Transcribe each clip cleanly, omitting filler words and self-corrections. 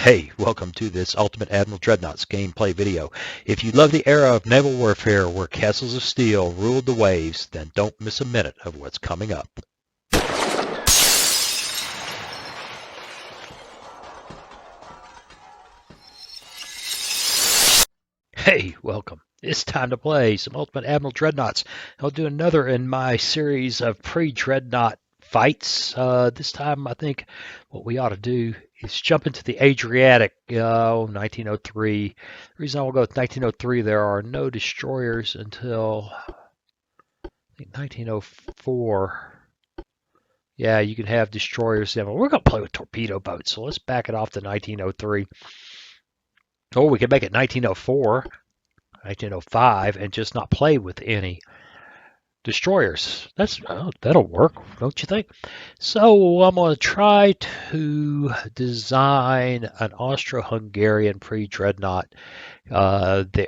Hey, welcome to this Ultimate Admiral Dreadnoughts gameplay video. If you love the era of naval warfare where castles of steel ruled the waves, then don't miss a minute of what's coming up. Hey, welcome. It's time to play some Ultimate Admiral Dreadnoughts. I'll do another in my series of pre-Dreadnought fights. This time, I think what we ought to do is jump into the Adriatic, 1903. The reason I will go with 1903, there are no destroyers until I think 1904. Yeah, you can have destroyers. We're going to play with torpedo boats, so let's back it off to 1903. Or we could make it 1904. 1905 and just not play with any destroyers. That'll work, don't you think? So I'm going to try to design an Austro-Hungarian pre-dreadnought, the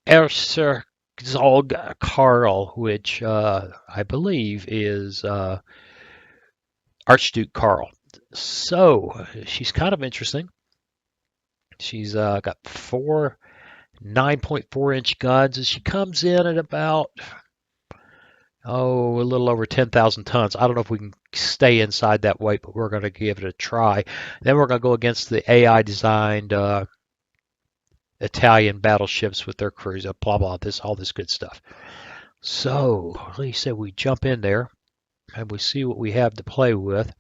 Erzherzog Karl, which I believe is Archduke Karl. So she's kind of interesting. She's got four 9.4-inch guns, and she comes in at about a little over 10,000 tons. I don't know if we can stay inside that weight, but we're going to give it a try. Then we're going to go against the AI-designed Italian battleships with their crews, blah blah, all this good stuff. So, at least we jump in there and we see what we have to play with.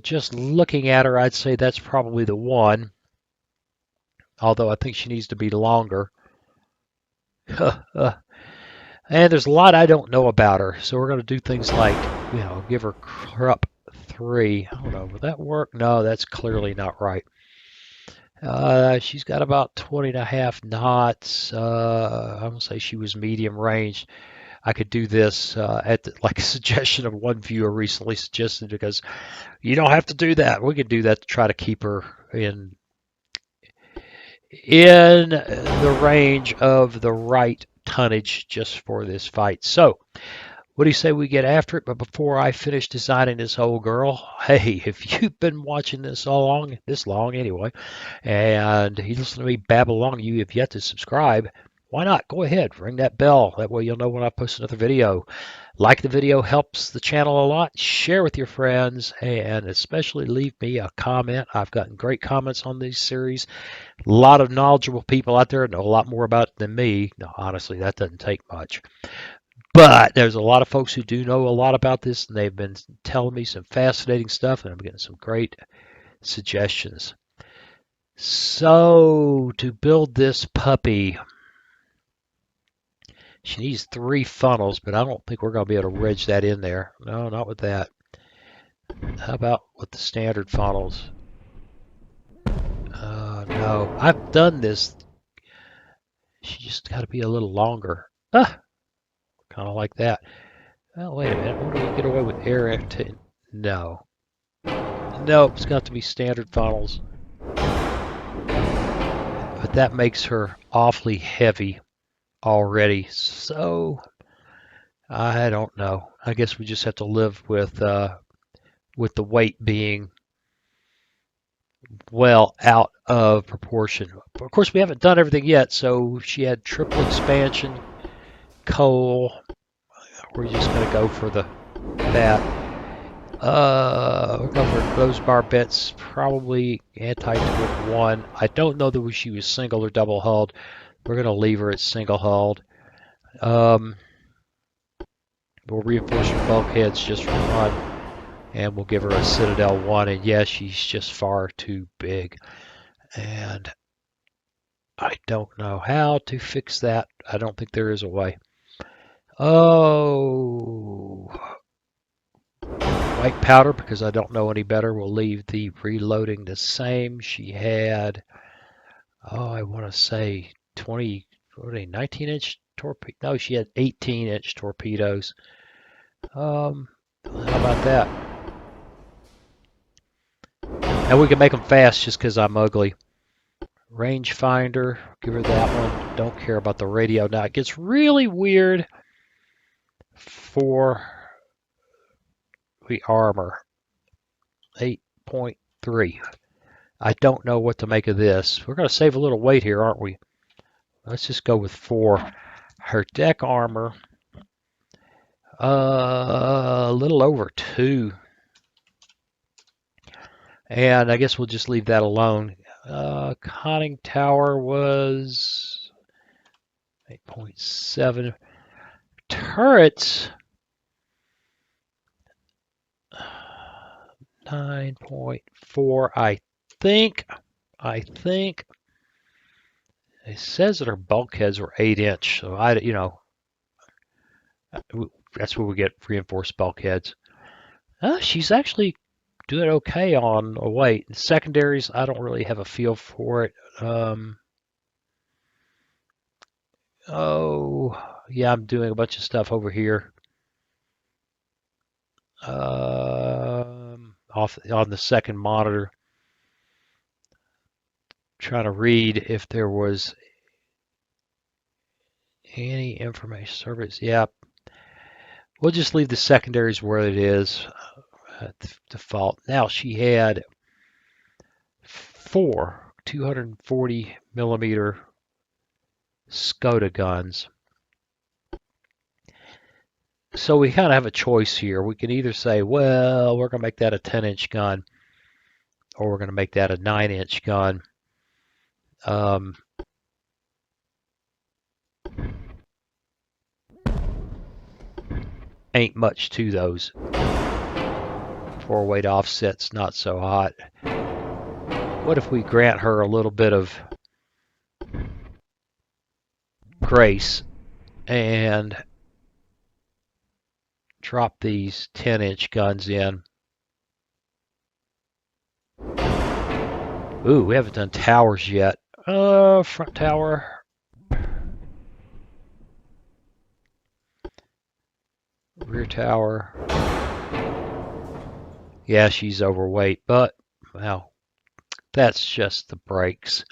Just looking at her, I'd say that's probably the one. Although I think she needs to be longer. And there's a lot I don't know about her, so we're going to do things like, give her Krupp 3. I don't know, would that work? No, that's clearly not right. She's got about 20.5 knots. I'm going to say she was medium range. I could do this like a suggestion of one viewer recently suggested, because you don't have to do that. We could do that to try to keep her in the range of the right tonnage just for this fight. So, what do you say we get after it? But before I finish designing this whole girl, hey, if you've been watching this this long anyway, and you listen to me babble along, you have yet to subscribe, why not? Go ahead, ring that bell. That way you'll know when I post another video. Like the video helps the channel a lot. Share with your friends, and especially leave me a comment. I've gotten great comments on these series. A lot of knowledgeable people out there know a lot more about it than me. No, honestly, that doesn't take much. But there's a lot of folks who do know a lot about this, and they've been telling me some fascinating stuff, and I'm getting some great suggestions. So, to build this puppy, she needs 3 funnels, but I don't think we're going to be able to wedge that in there. No, not with that. How about with the standard funnels? No, I've done this. She just got to be a little longer. Kind of like that. Well, wait a minute. What do we get away with air? No. Nope, it's got to be standard funnels. But that makes her awfully heavy already. So, I don't know. I guess we just have to live with the weight being well out of proportion. Of course, we haven't done everything yet, so she had triple expansion, coal. We're just going to go for that. We're going for those barbettes, probably anti-turret 1. I don't know that she was single or double hulled. We're going to leave her at single hulled. We'll reinforce her bulkheads just for fun. And we'll give her a Citadel 1, and yes, she's just far too big. And I don't know how to fix that. I don't think there is a way. Oh, white powder, because I don't know any better. We'll leave the reloading the same. She had, I want to say 19-inch torpedo. No, she had 18-inch torpedoes. How about that? And we can make them fast just because I'm ugly. Rangefinder, give her that one. Don't care about the radio. Now, it gets really weird for the armor. 8.3 3. I don't know what to make of this. We're going to save a little weight here, aren't we? Let's just go with 4. Her deck armor, a little over 2. And I guess we'll just leave that alone. Conning tower was 8.7. Turrets, 9.4. I think it says that our bulkheads were 8-inch, so that's where we get reinforced bulkheads. She's actually doing okay on a weight. Secondaries, I don't really have a feel for it. Oh, yeah, I'm doing a bunch of stuff over here. Off on the second monitor, trying to read if there was any information service. Yeah, we'll just leave the secondaries where it is at the default. Now she had 4 240 millimeter Skoda guns. So we kind of have a choice here. We can either say, well, we're going to make that a 10-inch gun, or we're going to make that a 9-inch gun. Ain't much to those. 4-weight offset's not so hot. What if we grant her a little bit of grace and drop these 10-inch guns in? Ooh, we haven't done towers yet. Front tower. Rear tower. Yeah, she's overweight, but, well, that's just the brakes.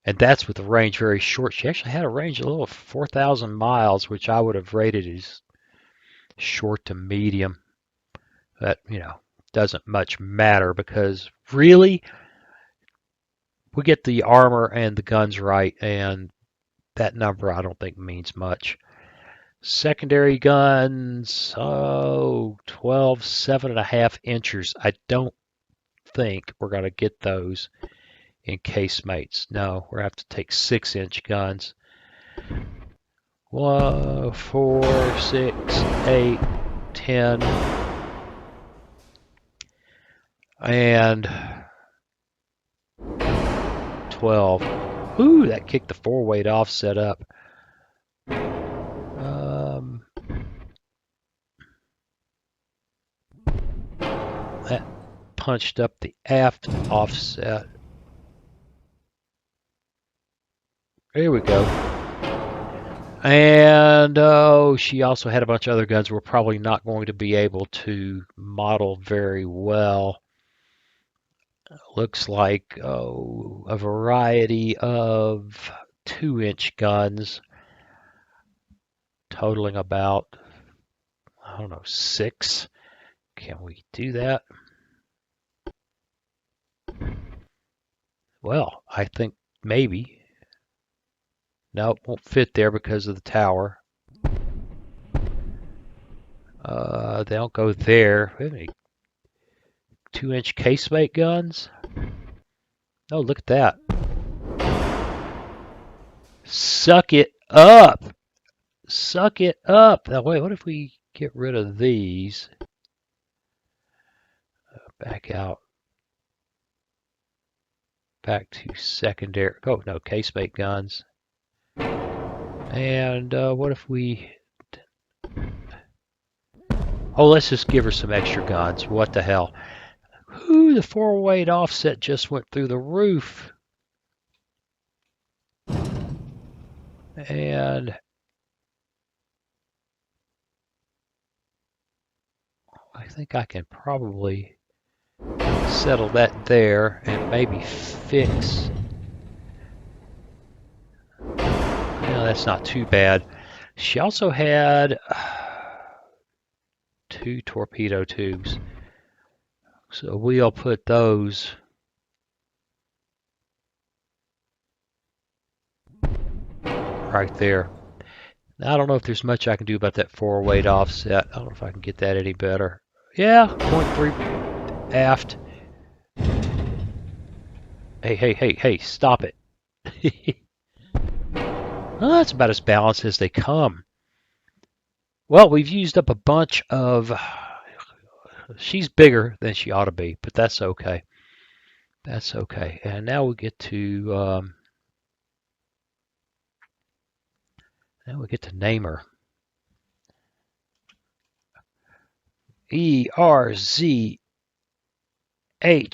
And that's with the range very short. She actually had a range of a little 4,000 miles, which I would have rated as short to medium. That, doesn't much matter because really, we get the armor and the guns right, and that number I don't think means much. Secondary guns, 12, 7.5 inches. I don't think we're going to get those in casemates. No, we're going to have to take 6-inch guns. 1, 4, 6, 8, 10, and 12. Ooh, that kicked the 4-weight offset up. That punched up the aft offset. There we go. And she also had a bunch of other guns we're probably not going to be able to model very well. Looks like a variety of 2-inch guns, totaling about, I don't know, 6. Can we do that? Well, I think maybe. No, it won't fit there because of the tower. They don't go there. We have any 2-inch casemate guns? Oh, look at that. Suck it up. Suck it up. Now, wait, what if we get rid of these? Back out. Back to secondary. Oh, no, casemate guns. And what if we... Oh, let's just give her some extra guns. What the hell? Ooh, the 4-weight offset just went through the roof. And I think I can probably settle that there and maybe fix. No, that's not too bad. She also had 2 torpedo tubes. So we'll put those right there. Now, I don't know if there's much I can do about that 4-weight offset. I don't know if I can get that any better. Yeah, 0.3 aft. Hey, stop it. Well, that's about as balanced as they come. Well, we've used up a bunch of... She's bigger than she ought to be, but that's okay. That's okay. And now we get to... now we get to name her. ERZHERZOG. I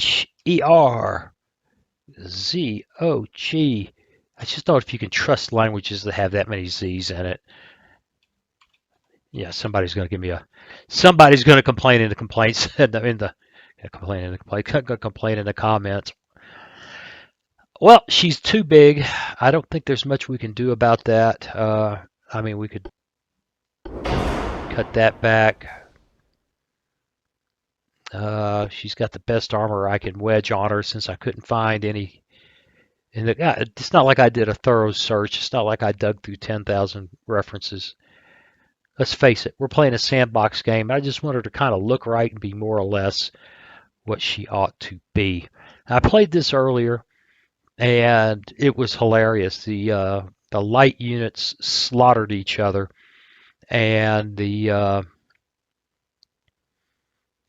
just don't know if you can trust languages that have that many Z's in it. Yeah, somebody's going to give me a. Somebody's going to complain in the complaints complain in the comments. Well, she's too big. I don't think there's much we can do about that. I mean, we could cut that back. She's got the best armor I can wedge on her since I couldn't find any. And it's not like I did a thorough search. It's not like I dug through 10,000 references. Let's face it, we're playing a sandbox game. I just want her to kind of look right and be more or less what she ought to be. I played this earlier, and it was hilarious. The light units slaughtered each other, and the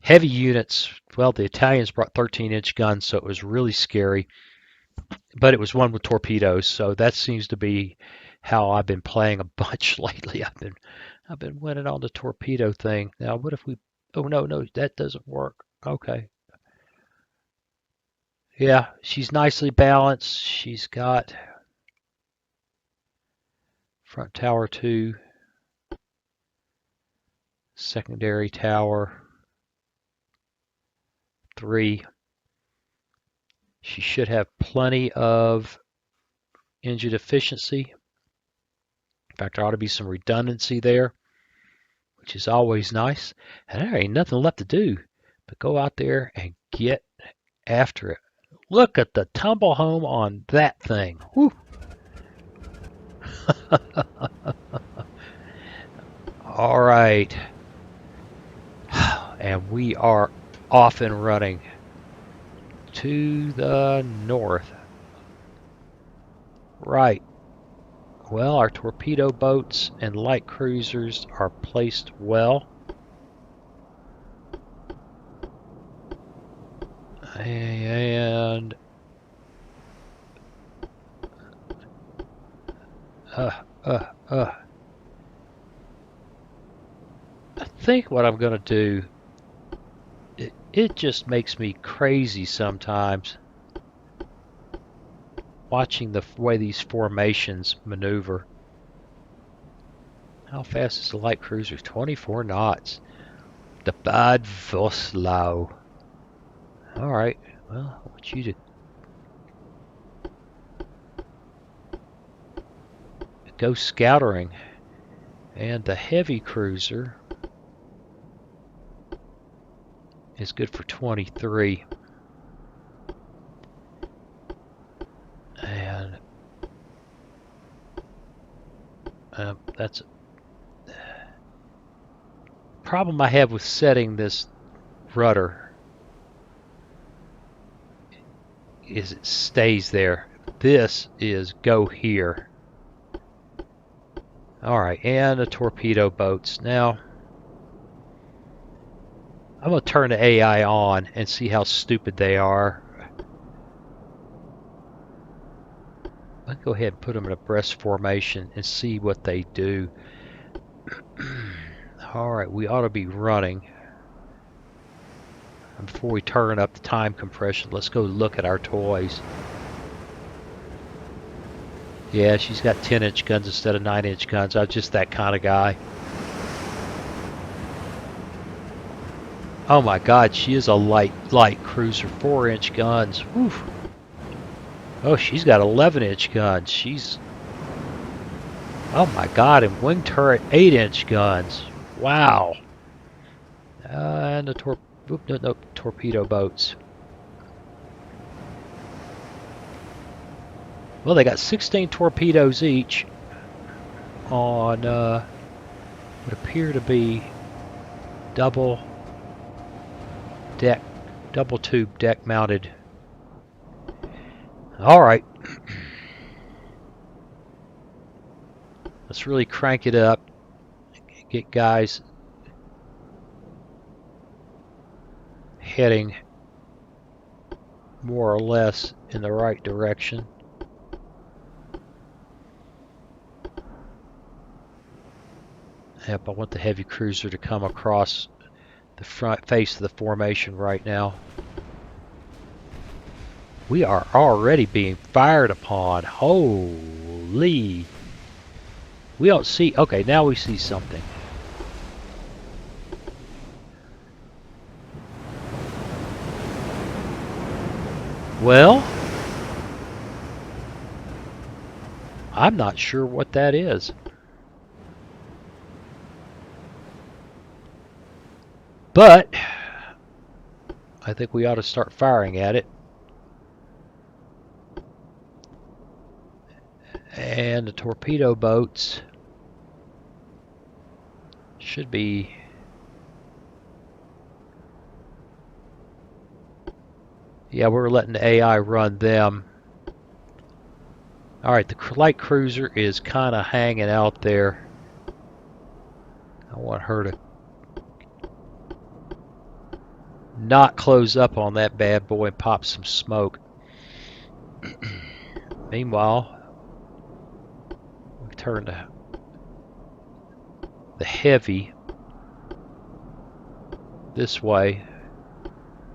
heavy units, well, the Italians brought 13-inch guns, so it was really scary. But it was one with torpedoes, so that seems to be how I've been playing a bunch lately. I've been winning on the torpedo thing. Now, what if we... Oh, no, that doesn't work. Okay. Yeah, she's nicely balanced. She's got front tower 2, secondary tower 3. She should have plenty of engine efficiency. In fact, there ought to be some redundancy there, which is always nice. And there ain't nothing left to do but go out there and get after it. Look at the tumble home on that thing. Whew. All right. And we are off and running to the north. Right. Well, our torpedo boats and light cruisers are placed well. And I think what I'm going to do, it just makes me crazy sometimes watching the way these formations maneuver. How fast is the light cruiser? 24 knots. The Bad Voslau. All right. Well, I want you to go scoutering. And the heavy cruiser is good for 23. And that's a problem I have with setting this rudder is it stays there. This is go here. All right, and the torpedo boats. Now, I'm going to turn the AI on and see how stupid they are. Let's go ahead and put them in a breast formation and see what they do. All right, we ought to be running. And before we turn up the time compression, let's go look at our toys. Yeah, she's got 10-inch guns instead of 9-inch guns. I'm just that kind of guy. Oh my God, she is a light cruiser. 4-inch guns. Whew. Oh, she's got 11-inch guns. She's... Oh my God, and wing turret 8-inch guns. Wow. And the Oop, no, no, torpedo boats. Well, they got 16 torpedoes each on what appear to be double tube deck mounted. All right. Let's really crank it up. Get guys heading more or less in the right direction. Yep, I want the heavy cruiser to come across the front face of the formation right now. We are already being fired upon. Holy. We don't see... Okay, now we see something. Well, I'm not sure what that is. But I think we ought to start firing at it. And the torpedo boats should be... Yeah, we're letting the AI run them. Alright, the light cruiser is kind of hanging out there. I want her to not close up on that bad boy and pop some smoke. Meanwhile, we turn the heavy this way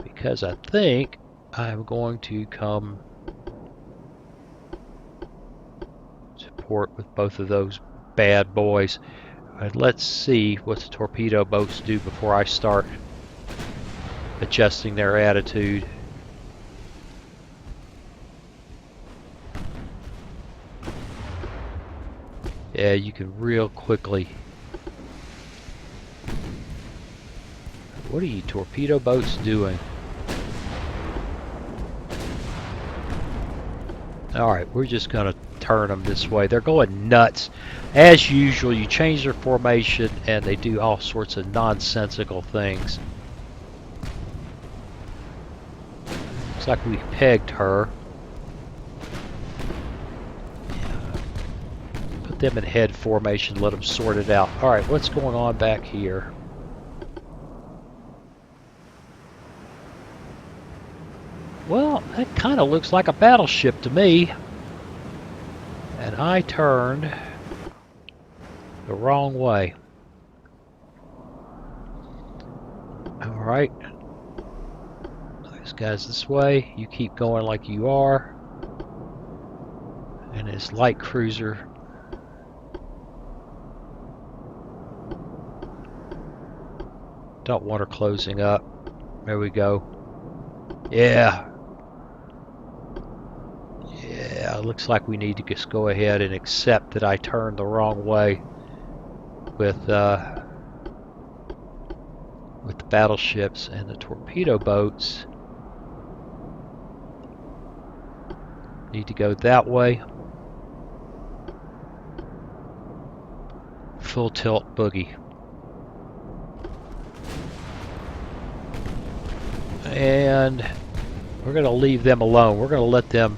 because I think I'm going to come support with both of those bad boys. Right, let's see what the torpedo boats do before I start adjusting their attitude. Yeah, you can real quickly. What are you torpedo boats doing? Alright, we're just going to turn them this way. They're going nuts. As usual, you change their formation and they do all sorts of nonsensical things. Looks like we pegged her. Put them in head formation, let them sort it out. Alright, what's going on back here? Well, that kind of looks like a battleship to me. And I turned the wrong way. Alright. These guys this way. You keep going like you are. And this light cruiser. Don't want her closing up. There we go. Yeah. Yeah, it looks like we need to just go ahead and accept that I turned the wrong way with the battleships and the torpedo boats. Need to go that way. Full tilt boogie. And we're going to leave them alone. We're going to let them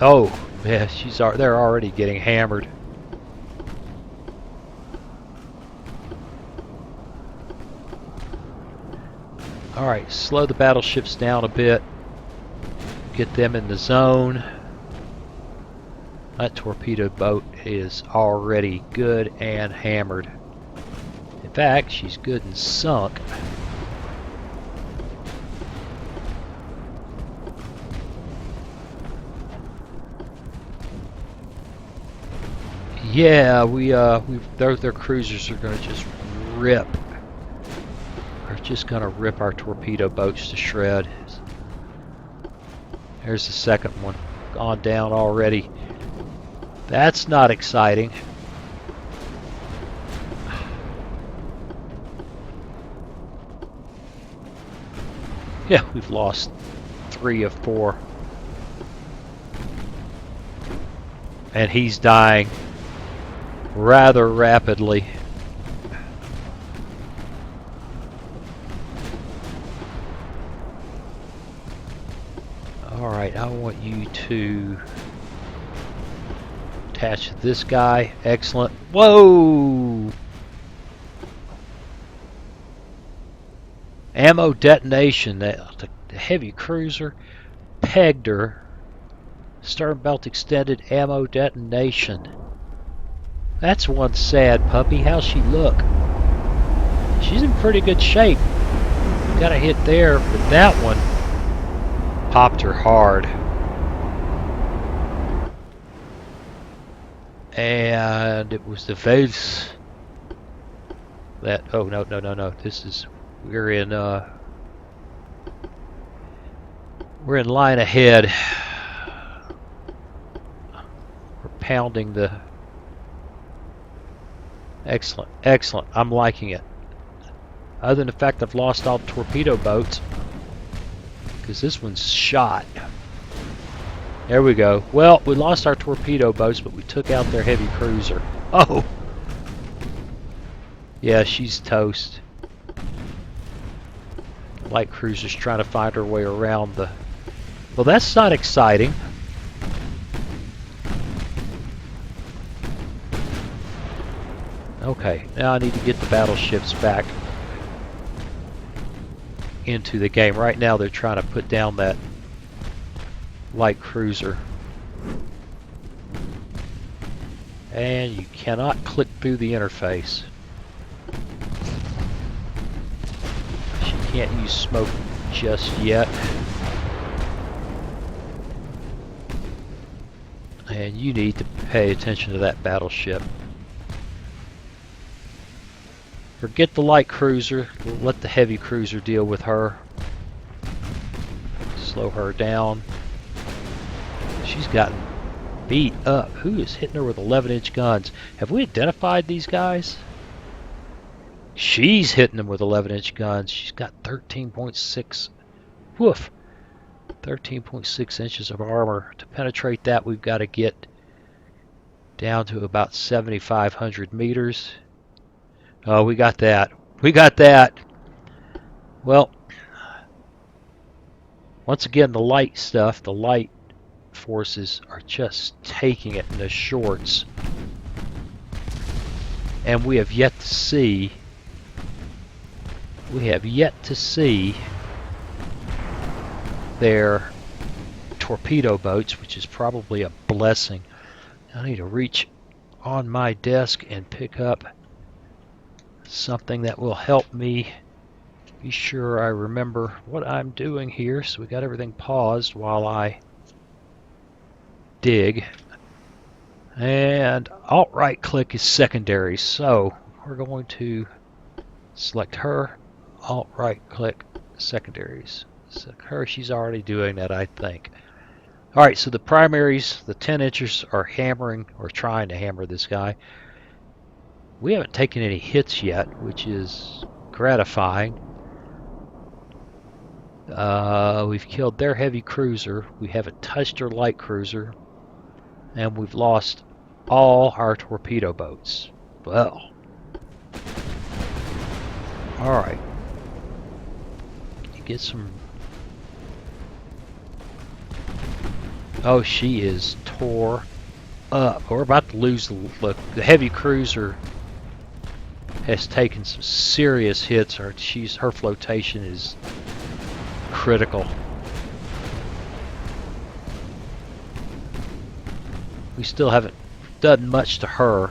Oh, yeah, they're already getting hammered. Alright, slow the battleships down a bit. Get them in the zone. That torpedo boat is already good and hammered. In fact, she's good and sunk. Yeah, their cruisers are going to just rip. Are just going to rip our torpedo boats to shreds. There's the second one, gone down already. That's not exciting. Yeah, we've lost 3 of 4. And he's dying rather rapidly. Alright, I want you to attach this guy. Excellent. Whoa! Ammo detonation. The heavy cruiser pegged her. Stern belt extended, ammo detonation. That's one sad puppy. How's she look? She's in pretty good shape. Got a hit there, but that one popped her hard. And it was the vase that... Oh, no. This is... We're in line ahead. We're pounding the... Excellent. I'm liking it. Other than the fact I've lost all the torpedo boats. Because this one's shot. There we go. Well, we lost our torpedo boats, but we took out their heavy cruiser. Oh! Yeah, she's toast. Light cruiser's trying to find her way around the... Well, that's not exciting. Okay, now I need to get the battleships back into the game. Right now they're trying to put down that light cruiser. And you cannot click through the interface. She can't use smoke just yet. And you need to pay attention to that battleship. Forget the light cruiser. Let the heavy cruiser deal with her. Slow her down. She's gotten beat up. Who is hitting her with 11-inch guns? Have we identified these guys? She's hitting them with 11-inch guns. She's got 13.6. Woof. 13.6 inches of armor. To penetrate that, we've got to get down to about 7,500 meters. Oh, we got that. We got that. Well, once again, the light stuff, the light forces are just taking it in the shorts. And we have yet to see their torpedo boats, which is probably a blessing. I need to reach on my desk and pick up something that will help me be sure I remember what I'm doing here. So we got everything paused while I dig. And alt right click is secondary. So we're going to select her, alt right click secondaries. Select her, she's already doing that, I think. Alright, so the primaries, the 10 inchers are hammering or trying to hammer this guy. We haven't taken any hits yet, which is gratifying. We've killed their heavy cruiser. We haven't touched their light cruiser. And we've lost all our torpedo boats. Well. Alright. You get some... Oh, she is tore up. We're about to lose the heavy cruiser. Has taken some serious hits. Her flotation is critical. We still haven't done much to her.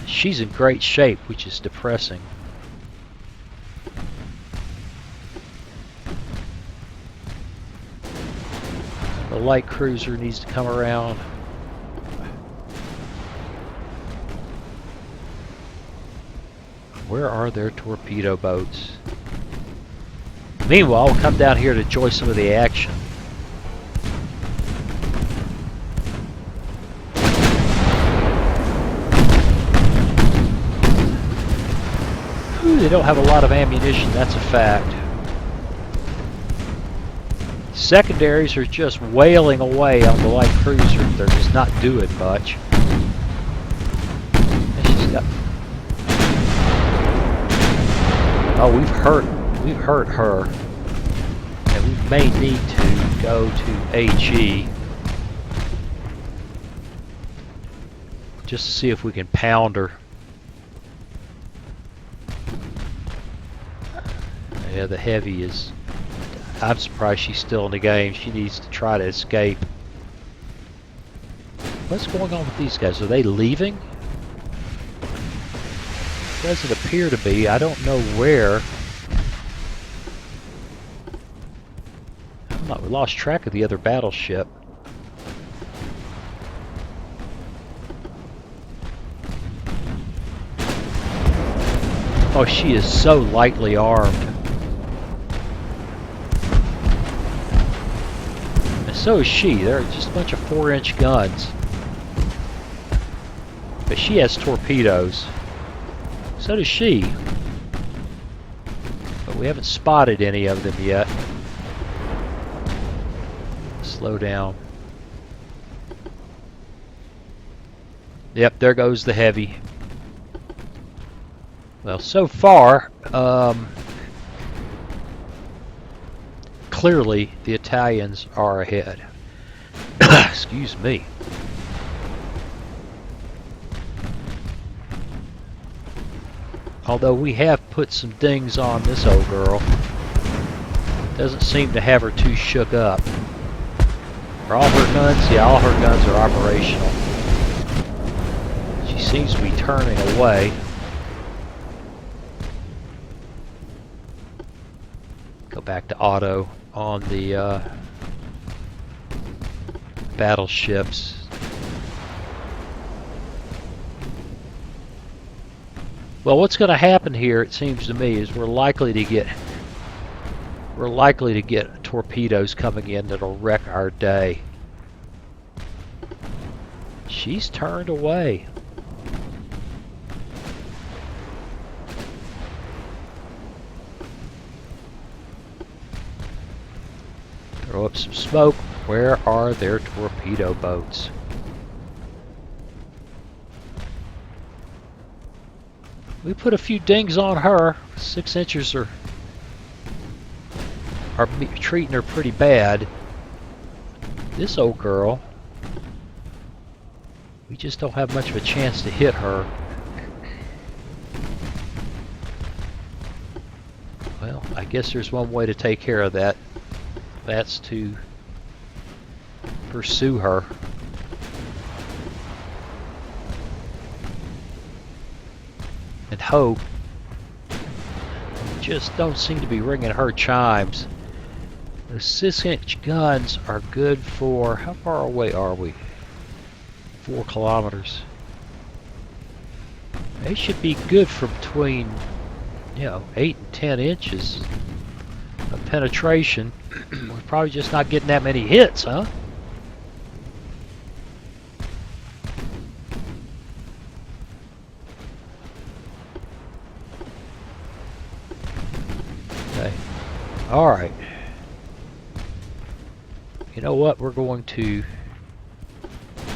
She's in great shape, which is depressing. The light cruiser needs to come around. Where are their torpedo boats? Meanwhile, we'll come down here to enjoy some of the action. Whew, they don't have a lot of ammunition, that's a fact. Secondaries are just wailing away on the light cruiser. They're just not doing much. And she's got... Oh, we've hurt her. And we may need to go to HE. Just to see if we can pound her. Yeah, the heavy is... I'm surprised she's still in the game. She needs to try to escape. What's going on with these guys? Are they leaving? Doesn't appear to be. I don't know where. We lost track of the other battleship. Oh, she is so lightly armed. And so is she. They're just a bunch of 4-inch guns. But she has torpedoes. So does she. But we haven't spotted any of them yet. Slow down. Yep, there goes the heavy. Well, so far, clearly the Italians are ahead. Excuse me. Although we have put some dings on this old girl. Doesn't seem to have her too shook up. Are all her guns? Yeah, all her guns are operational. She seems to be turning away. Go back to auto on the battleships. Well, what's going to happen here, it seems to me, is we're likely to get torpedoes coming in that'll wreck our day. She's turned away. Throw up some smoke. Where are their torpedo boats? We put a few dings on her. 6 inches are treating her pretty bad. This old girl, we just don't have much of a chance to hit her. Well, I guess there's one way to take care of that. That's to pursue her. And hope. Just don't seem to be ringing her chimes. The 6-inch guns are good for... How far away are we? 4 kilometers. They should be good for between, 8 and 10 inches of penetration. We're probably just not getting that many hits, huh? Okay. All right. You know what? We're going to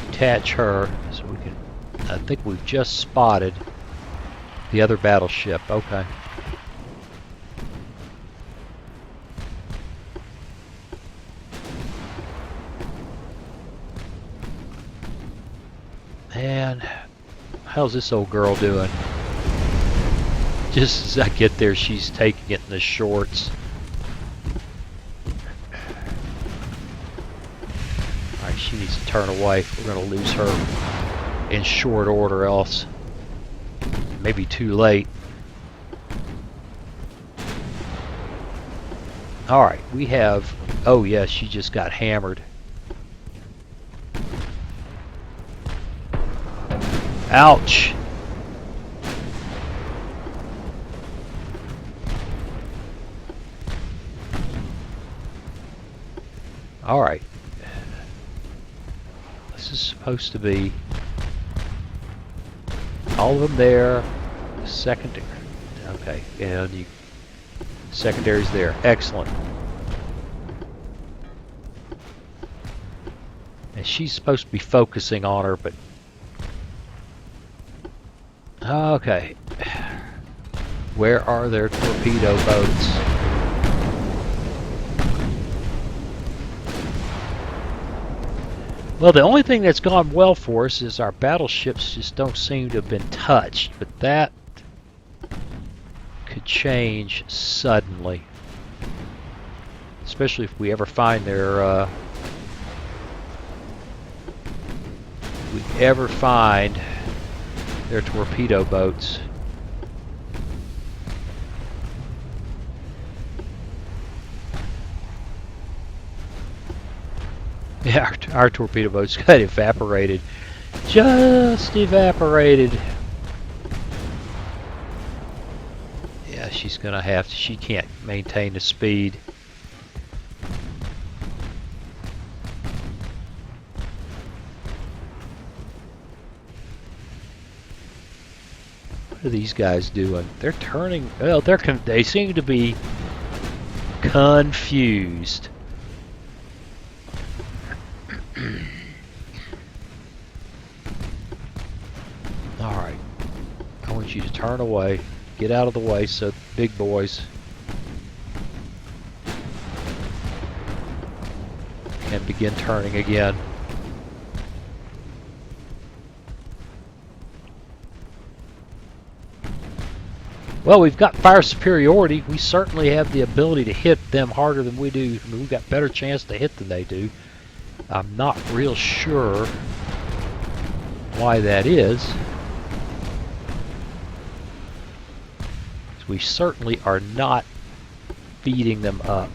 attach her so we can... I think we've just spotted the other battleship. Okay. And how's this old girl doing? Just as I get there, she's taking it in the shorts. Alright, she needs to turn away. We're going to lose her in short order, else maybe too late. Alright, we have... Oh yeah, she just got hammered. Ouch! Alright. This is supposed to be all of them there. Secondary. Okay, and you secondaries there. Excellent. And she's supposed to be focusing on her, but... Okay. Where are their torpedo boats? Well, the only thing that's gone well for us is our battleships just don't seem to have been touched, but that could change suddenly. Especially if we ever find their torpedo boats. Yeah, our torpedo boats got evaporated. Just evaporated. Yeah, she's gonna have to. She can't maintain the speed. What are these guys doing? They're turning. Well, they seem to be confused. Alright. I want you to turn away. Get out of the way so big boys can begin turning again. Well, we've got fire superiority. We certainly have the ability to hit them harder than we do. I mean, we've got better chance to hit than they do. I'm not real sure why that is. We certainly are not beating them up.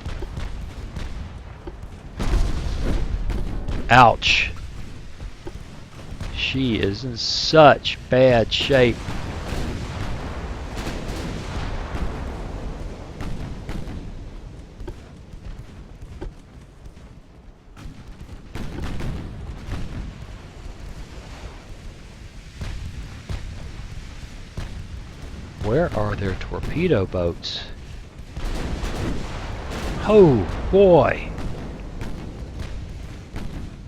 Ouch. She is in such bad shape. Where are their torpedo boats? Oh boy!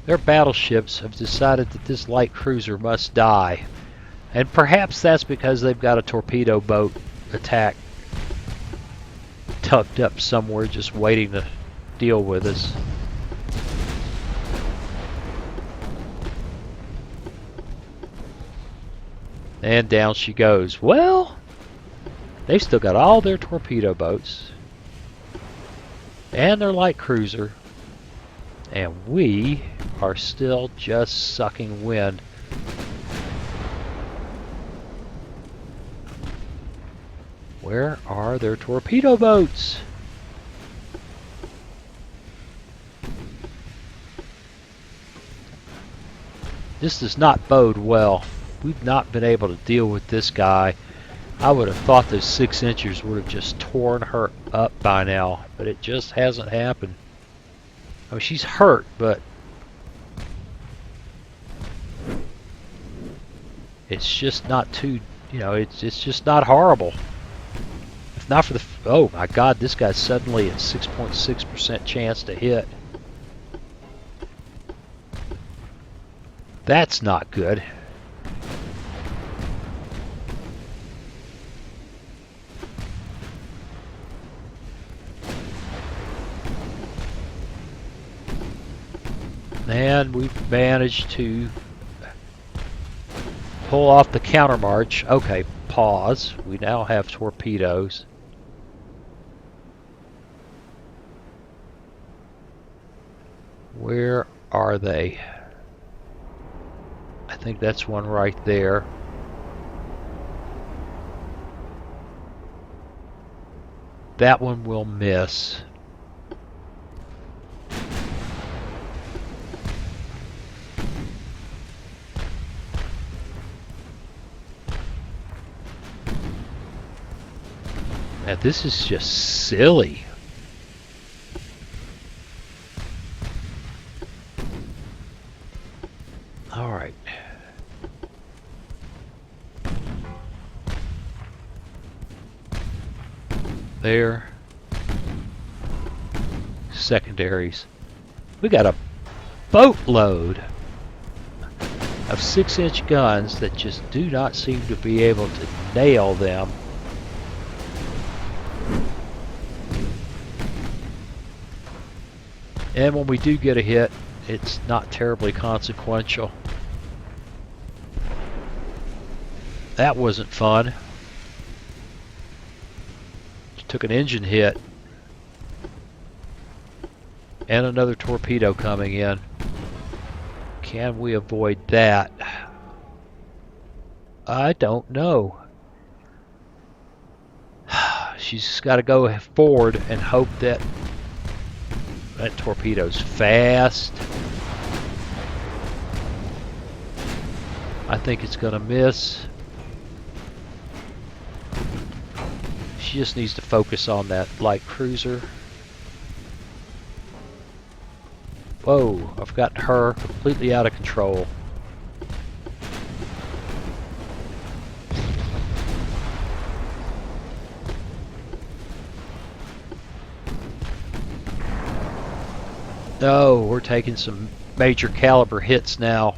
Their battleships have decided that this light cruiser must die. And perhaps that's because they've got a torpedo boat attack tucked up somewhere just waiting to deal with us. And down she goes. Well, they've still got all their torpedo boats and their light cruiser, and we are still just sucking wind. Where are their torpedo boats? This does not bode well. We've not been able to deal with this guy. I would have thought those 6-inchers would have just torn her up by now, but it just hasn't happened. I mean, she's hurt, but it's just not too, you know, it's just not horrible. If not for the, oh my God, this guy's suddenly at 6.6% chance to hit. That's not good. And we've managed to pull off the countermarch. Okay, pause. We now have torpedoes. Where are they? I think that's one right there. That one will miss. Now this is just silly. All right. There. Secondaries. We got a boatload of 6-inch guns that just do not seem to be able to nail them. And when we do get a hit, it's not terribly consequential. That wasn't fun. Took an engine hit. And another torpedo coming in. Can we avoid that? I don't know. She's just got to go forward and hope that that torpedo's fast. I think it's going to miss. She just needs to focus on that light cruiser. Whoa, I've got her completely out of control. Oh, we're taking some major caliber hits now.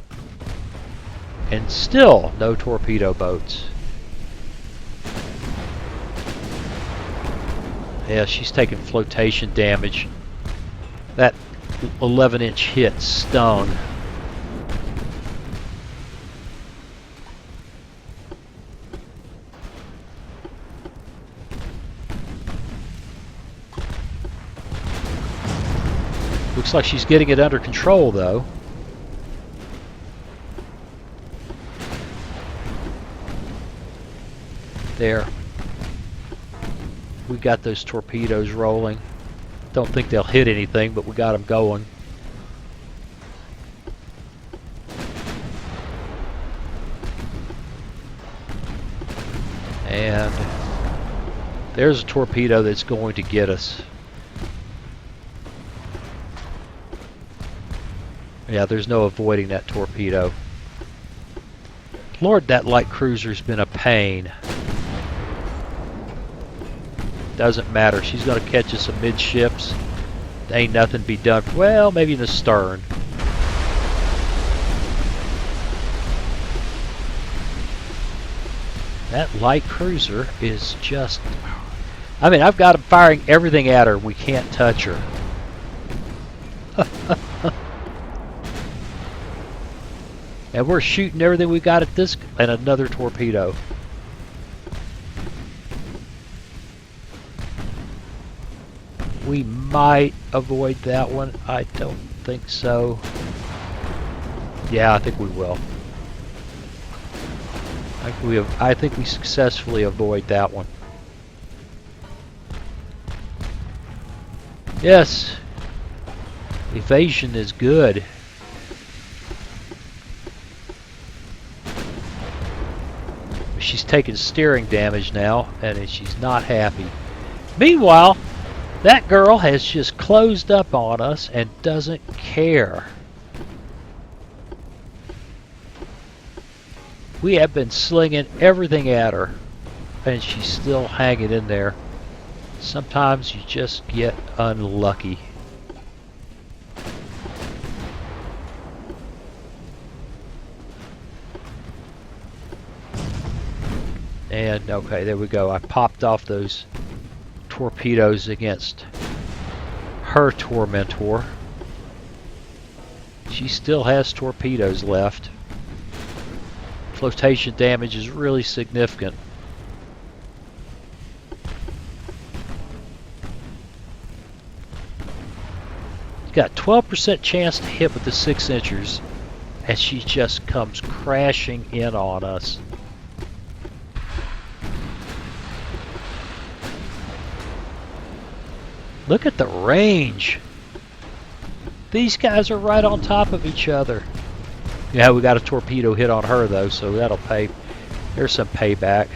And still no torpedo boats. Yeah, she's taking flotation damage. That 11-inch hit stung. Looks like she's getting it under control, though. There. We got those torpedoes rolling. Don't think they'll hit anything, but we got them going. And there's a torpedo that's going to get us. Yeah, there's no avoiding that torpedo. Lord, that light cruiser's been a pain. Doesn't matter. She's going to catch us amidships. There ain't nothing to be done. Well, maybe in the stern. That light cruiser is just... I mean, I've got them firing everything at her. We can't touch her. And we're shooting everything we got at this... And another torpedo. We might avoid that one. I don't think so. Yeah, I think we will. I think we successfully avoid that one. Yes. Evasion is good. She's taking steering damage now, and she's not happy. Meanwhile, that girl has just closed up on us and doesn't care. We have been slinging everything at her, and she's still hanging in there. Sometimes you just get unlucky. And okay, there we go. I popped off those torpedoes against her tormentor. She still has torpedoes left. Flotation damage is really significant. You've got 12% chance to hit with the 6-inchers, and she just comes crashing in on us. Look at the range. These guys are right on top of each other. Yeah, we got a torpedo hit on her though, so that'll pay. There's some payback.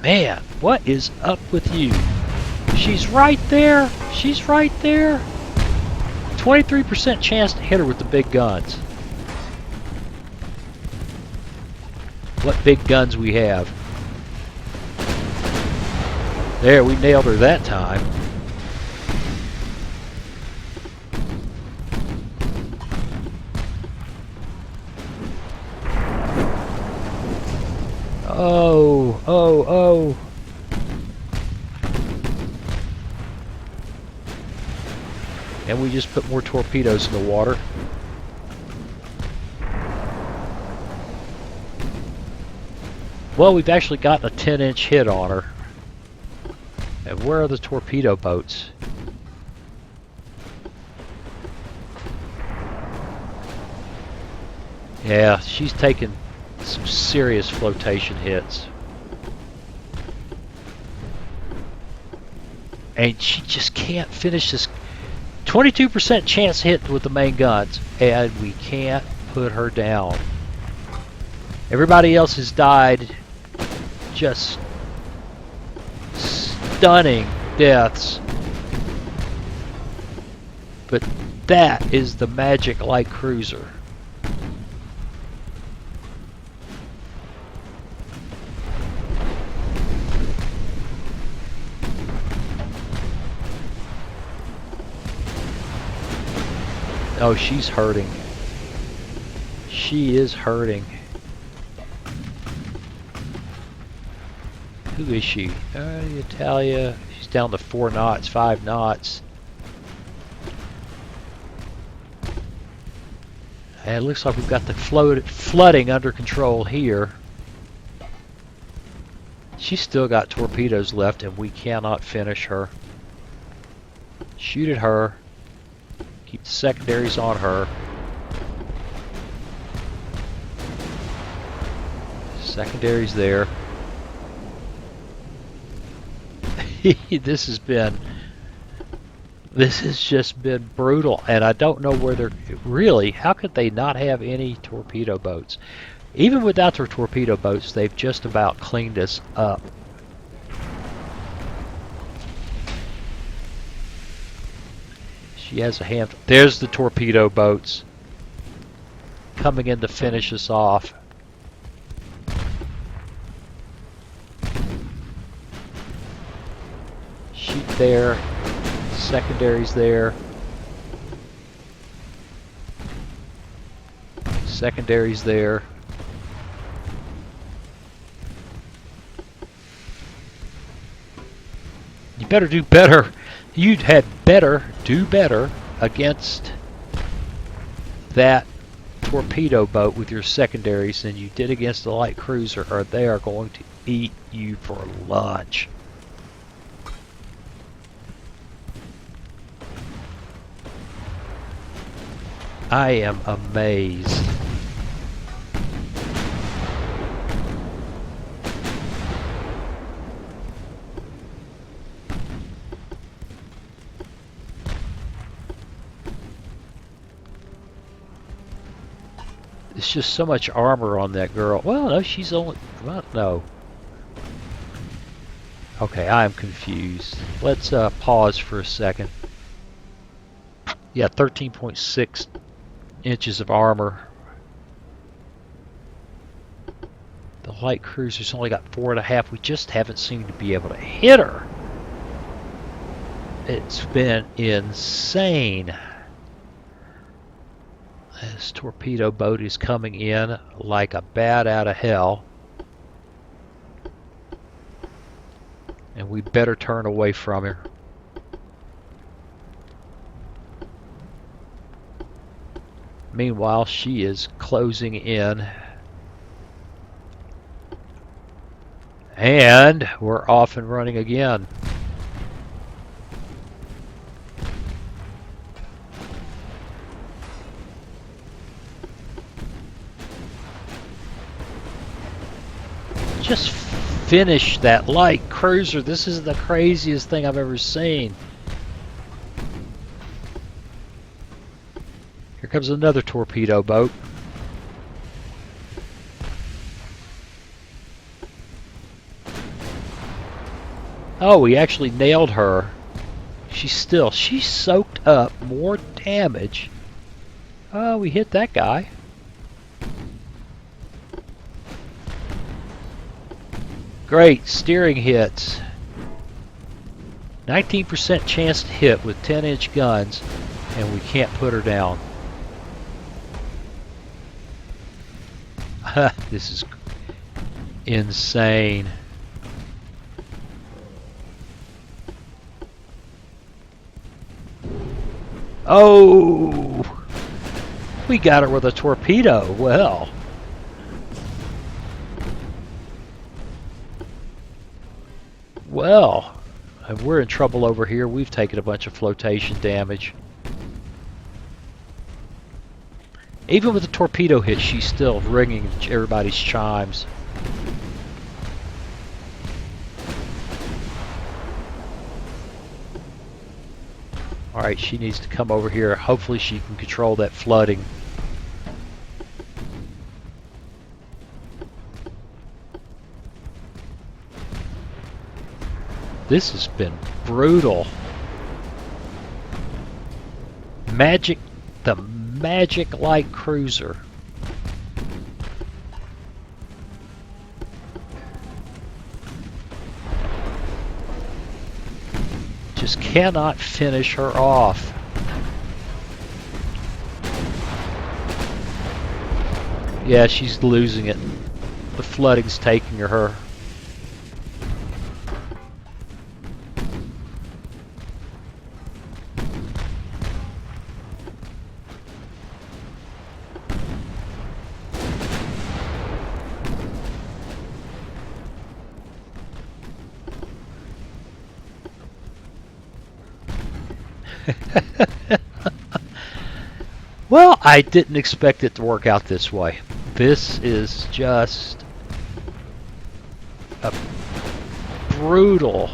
Man, what is up with you? She's right there. She's right there. 23% chance to hit her with the big guns. What big guns we have. There, we nailed her that time. Oh, oh, oh. And we just put more torpedoes in the water. Well, we've actually gotten a 10-inch hit on her. And where are the torpedo boats? Yeah, she's taken some serious flotation hits. And she just can't finish this. 22% chance hit with the main guns, and we can't put her down. Everybody else has died. Just stunning deaths. But that is the magic light cruiser. Oh, she's hurting. She is hurting. Who is she? Italia. She's down to 4 knots, 5 knots. And it looks like we've got the flooding under control here. She's still got torpedoes left, and we cannot finish her. Shoot at her. Keep the secondaries on her. Secondaries there. This has just been brutal, and I don't know where they're really. How could they not have any torpedo boats? Even without their torpedo boats, they've just about cleaned us up. She has a hand. There's the torpedo boats coming in to finish us off. Shoot there. Secondaries there. Secondaries there. You better do better. You'd had better do better against that torpedo boat with your secondaries than you did against the light cruiser, or they are going to eat you for lunch. I am amazed. It's just so much armor on that girl. Well, no, she's only... Well, no. Okay, I'm confused. Let's pause for a second. Yeah, 13.6 inches of armor. The light cruiser's only got 4.5. We just haven't seemed to be able to hit her. It's been insane. This torpedo boat is coming in like a bat out of hell. And we better turn away from her. Meanwhile, she is closing in. And we're off and running again. Just finish that light cruiser. This is the craziest thing I've ever seen. Here comes another torpedo boat. Oh, we actually nailed her. She's soaked up more damage. Oh, we hit that guy. Great steering hits. 19% chance to hit with 10-inch guns, and we can't put her down. This is insane. Oh! We got her with a torpedo. Well. Well. We're in trouble over here. We've taken a bunch of flotation damage. Even with the torpedo hit, she's still ringing everybody's chimes. Alright, she needs to come over here. Hopefully she can control that flooding. This has been brutal. The Magic Light Cruiser. Just cannot finish her off. Yeah, she's losing it. The flooding's taking her. Well, I didn't expect it to work out this way. This is just a brutal.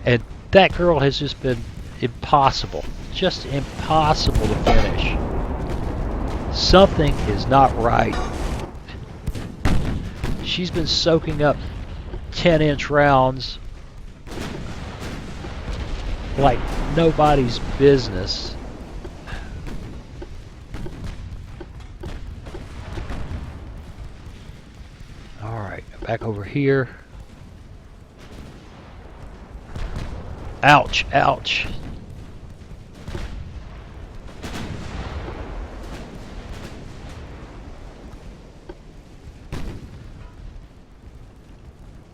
And that girl has just been impossible. Just impossible to finish. Something is not right. She's been soaking up 10-inch rounds like nobody's business. Alright, back over here. Ouch, ouch.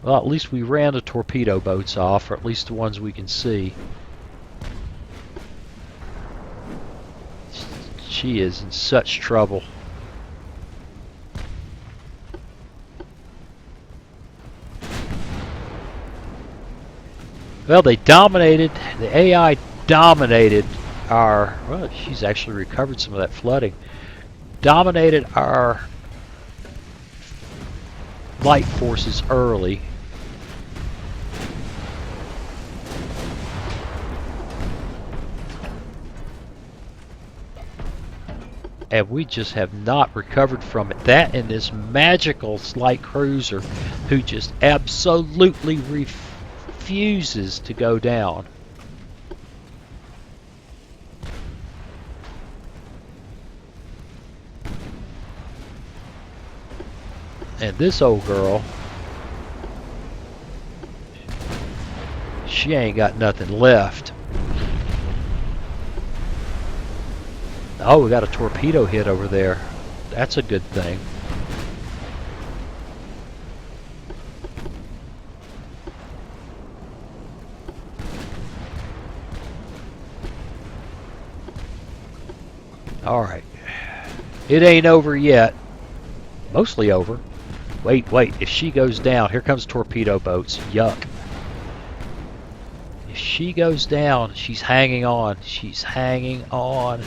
Well, at least we ran the torpedo boats off, or at least the ones we can see. She is in such trouble. Well, they dominated, the AI dominated our, well, she's actually recovered some of that flooding. Dominated our light forces early. And we just have not recovered from it. That and this magical light cruiser who just absolutely refuses to go down. And this old girl, she ain't got nothing left. Oh, we got a torpedo hit over there. That's a good thing. Alright. It ain't over yet. Mostly over. Wait. If she goes down, here comes torpedo boats. Yuck. If she goes down, she's hanging on. She's hanging on.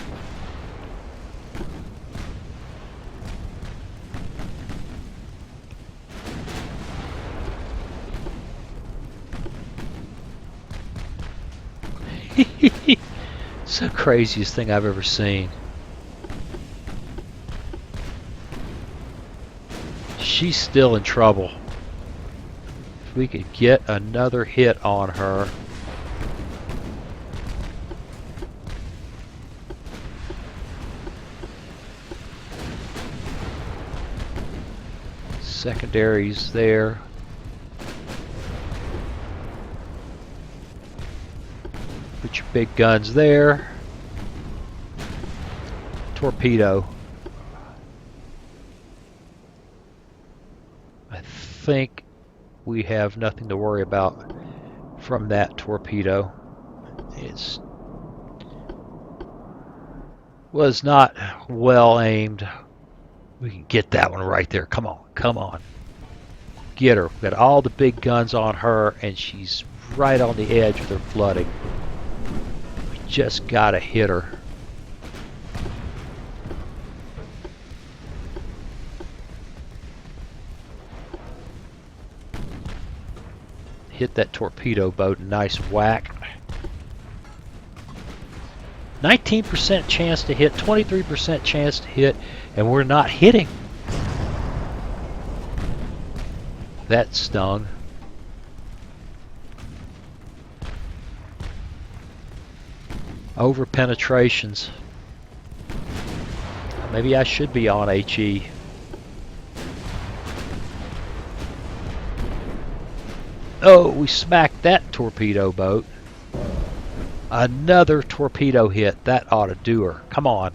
It's the craziest thing I've ever seen. She's still in trouble. If we could get another hit on her. Secondaries there. Get your big guns there. Torpedo. I think we have nothing to worry about from that torpedo. It was not well aimed. We can get that one right there. Come on, come on. Get her. We've got all the big guns on her, and she's right on the edge of their flooding. We just gotta hit her. Hit that torpedo boat, a nice whack. 19% chance to hit, 23% chance to hit, and we're not hitting. That stung. Over penetrations. Maybe I should be on HE. Oh, we smacked that torpedo boat. Another torpedo hit. That ought to do her. Come on.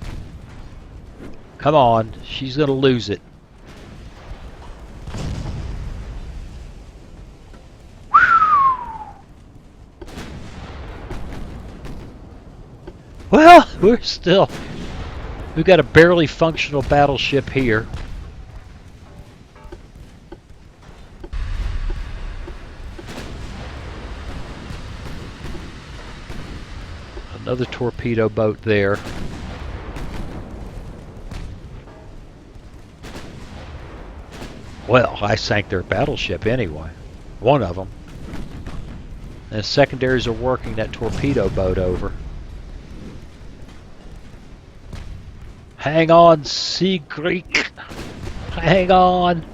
Come on. She's going to lose it. Well, we've got a barely functional battleship here. Another torpedo boat there. Well, I sank their battleship anyway. One of them. And the secondaries are working that torpedo boat over. Hang on, Sea Greek. Hang on.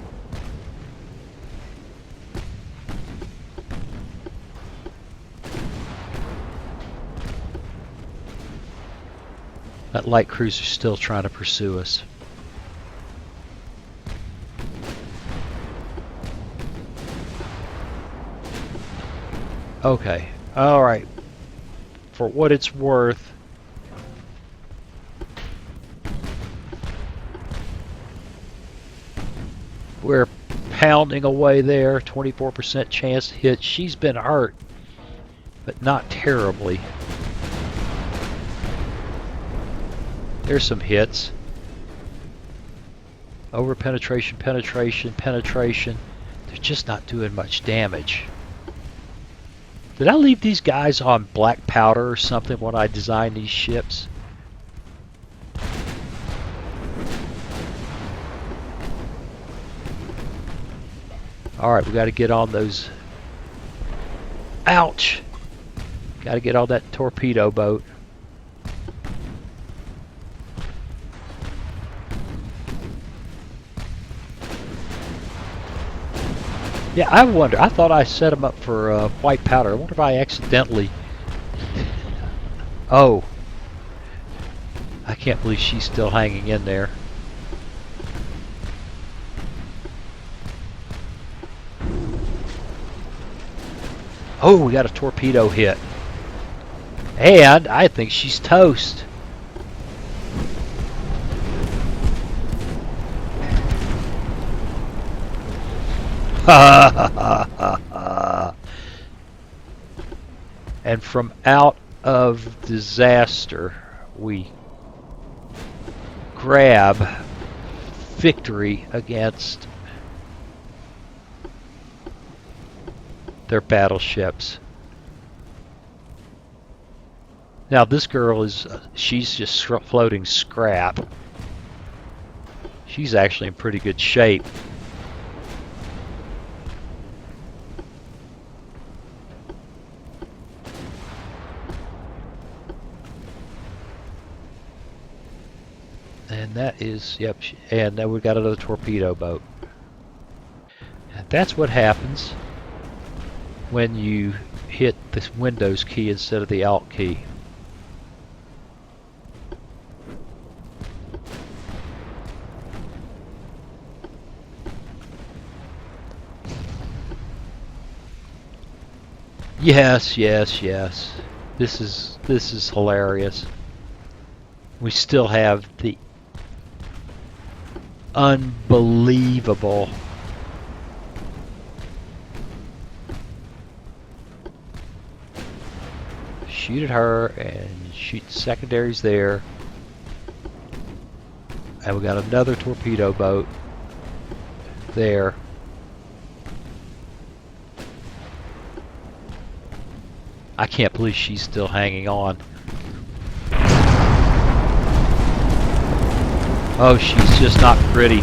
That light cruiser's still trying to pursue us. Okay, alright. For what it's worth, we're pounding away there. 24% chance to hit. She's been hurt, but not terribly. There's some hits. Over penetration, penetration, penetration. They're just not doing much damage. Did I leave these guys on black powder or something when I designed these ships? Alright, we got to get on those. Ouch! Got to get on that torpedo boat. Yeah, I wonder. I thought I set them up for white powder. I wonder if I accidentally... Oh. I can't believe she's still hanging in there. Oh, we got a torpedo hit. And I think she's toast. And from out of disaster, we grab victory against their battleships. Now this girl is, she's just floating scrap. She's actually in pretty good shape. And that is, yep, and then we've got another torpedo boat. And that's what happens when you hit the Windows key instead of the Alt key. Yes, yes, yes. This is hilarious. We still have the unbelievable shoot at her and shoot secondaries there. And we got another torpedo boat there. I can't believe she's still hanging on. Oh, she's just not pretty.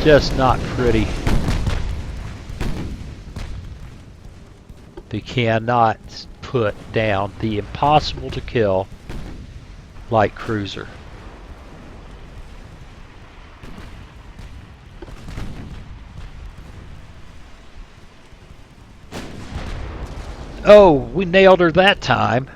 Just not pretty. They cannot put down the impossible to kill light cruiser. Oh, we nailed her that time.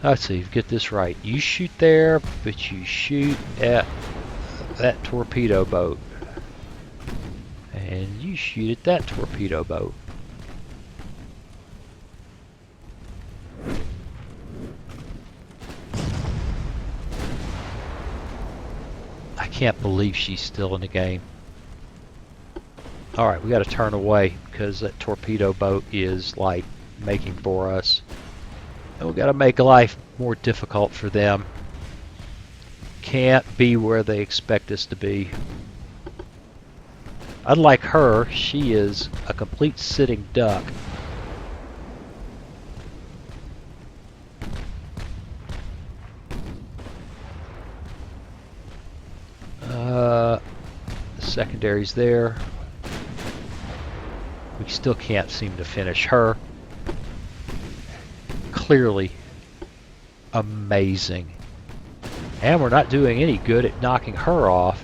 Let's see, get this right. You shoot there, but you shoot at that torpedo boat. And you shoot at that torpedo boat. I can't believe she's still in the game. Alright, we got to turn away because that torpedo boat is like making for us. And we got to make life more difficult for them. Can't be where they expect us to be. Unlike her, she is a complete sitting duck. The secondary's there. We still can't seem to finish her. Clearly amazing. And we're not doing any good at knocking her off.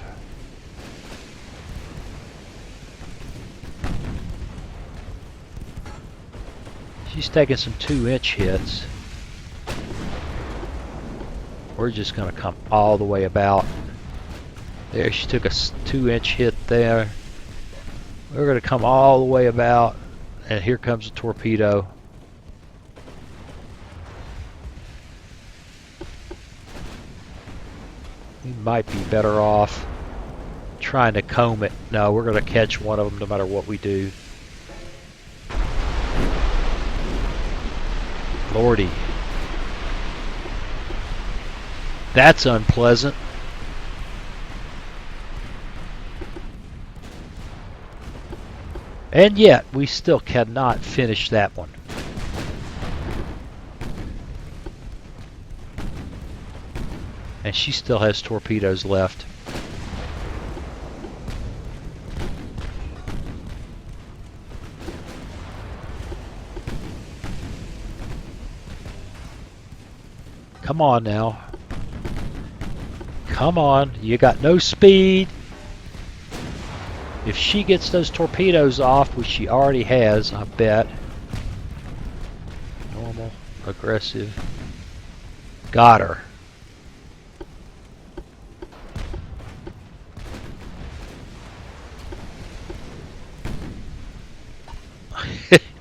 She's taking some 2-inch hits. We're just going to come all the way about. There, she took a 2-inch hit there. We're going to come all the way about. And here comes a torpedo. We might be better off trying to comb it. No, we're going to catch one of them no matter what we do. Lordy. That's unpleasant. And yet, we still cannot finish that one. And she still has torpedoes left. Come on now. Come on. You got no speed. If she gets those torpedoes off, which she already has, I bet. Normal, aggressive. Got her.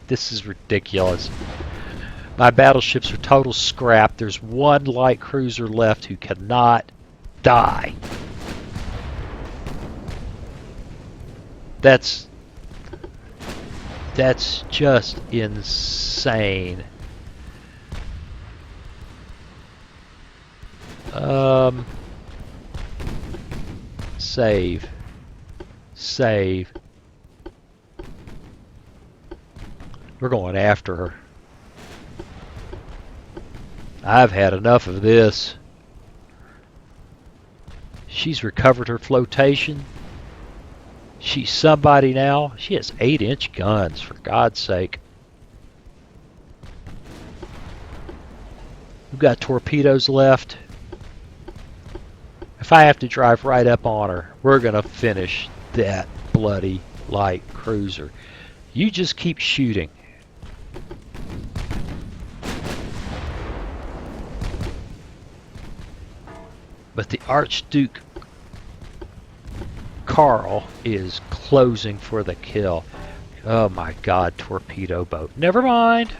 This is ridiculous. My battleships are total scrap. There's one light cruiser left who cannot die. That's just insane. Save. Save. We're going after her. I've had enough of this. She's recovered her flotation. She's somebody now. She has 8-inch guns, for God's sake. We've got torpedoes left. If I have to drive right up on her, we're going to finish that bloody light cruiser. You just keep shooting. But the Archduke Karl is closing for the kill. Oh my God, torpedo boat. Never mind.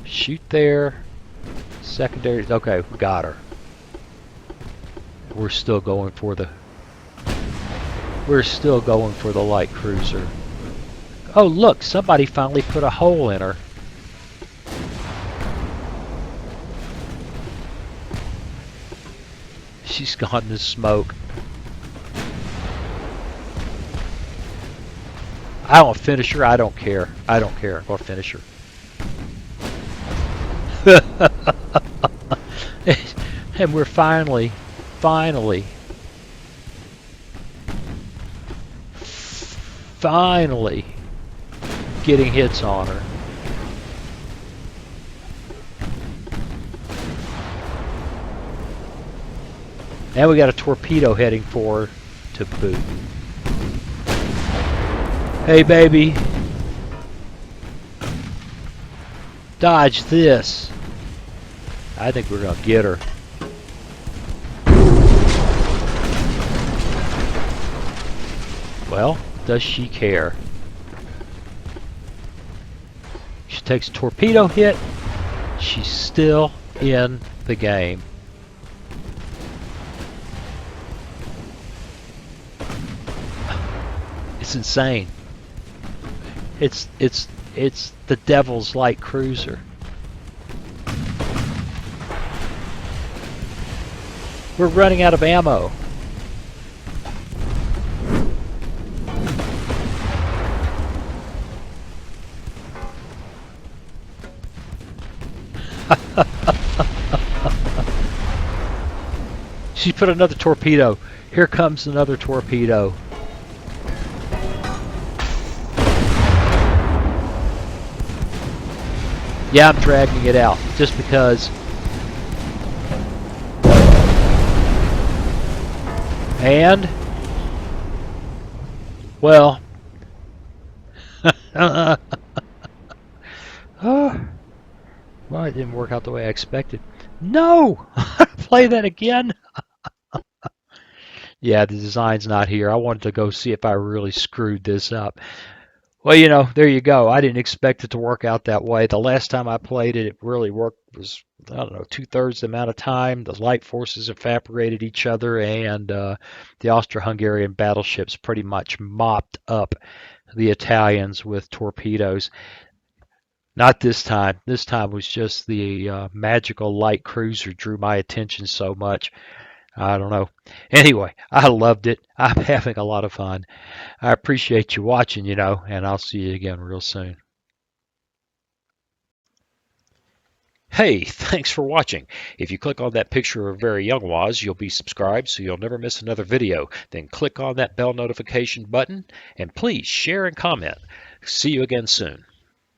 Shoot there. Secondary. Okay, we got her. We're still going for the light cruiser. Oh look, somebody finally put a hole in her. She's gone to smoke. I don't finish her. I don't care. I don't care. I'll finish her. And we're finally getting hits on her. And we got a torpedo heading for her to boot. Hey baby, dodge this. I think we're gonna get her. Well, does she care? She takes a torpedo hit. She's still in the game. It's insane. It's the devil's light cruiser. We're running out of ammo. She put another torpedo. Here comes another torpedo. Yeah, I'm dragging it out just because. And, well, well, it didn't work out the way I expected. No! Play that again? Yeah, the design's not here. I wanted to go see if I really screwed this up. Well, you know, there you go. I didn't expect it to work out that way. The last time I played it, it really worked. Was, I don't know, 2/3 the amount of time. The light forces evaporated each other, and the Austro-Hungarian battleships pretty much mopped up the Italians with torpedoes. Not this time. This time was just the magical light cruiser drew my attention so much. I don't know. Anyway, I loved it. I'm having a lot of fun. I appreciate you watching, you know, and I'll see you again real soon. Hey, thanks for watching. If you click on that picture of very young Waz, you'll be subscribed so you'll never miss another video. Then click on that bell notification button and please share and comment. See you again soon.